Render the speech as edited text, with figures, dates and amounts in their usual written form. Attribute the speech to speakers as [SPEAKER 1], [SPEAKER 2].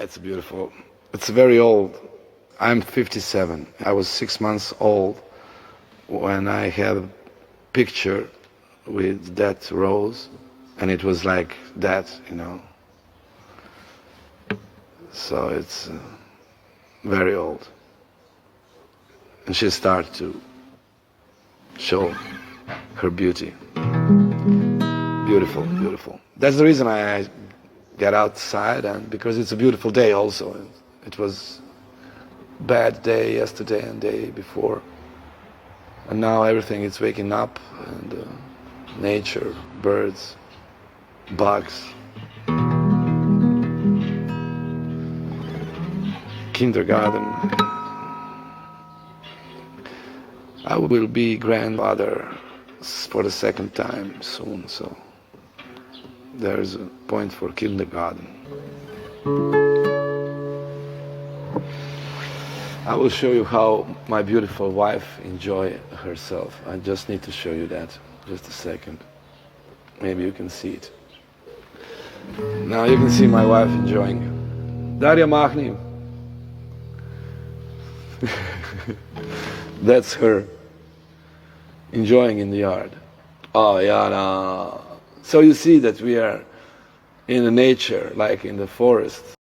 [SPEAKER 1] it's beautiful. It's very old. I'm 57. I was 6 months old when I had a picture with that rose, and it was like that, So it's very old. And she started to show her beauty. Beautiful, beautiful. That's the reason I get outside, and because it's a beautiful day also. It was a bad day yesterday and day before. And now everything is waking up, and nature, birds, bugs, kindergarten. I will be grandfather for the second time soon, so there's a point for kindergarten. I will show you how my beautiful wife enjoys herself. I just need to show you that. Just a second. Maybe you can see it. Now you can see my wife enjoying. Darya, mahni. That's her enjoying in the yard. Oh, yeah. So you see that we are in the nature, like in the forest.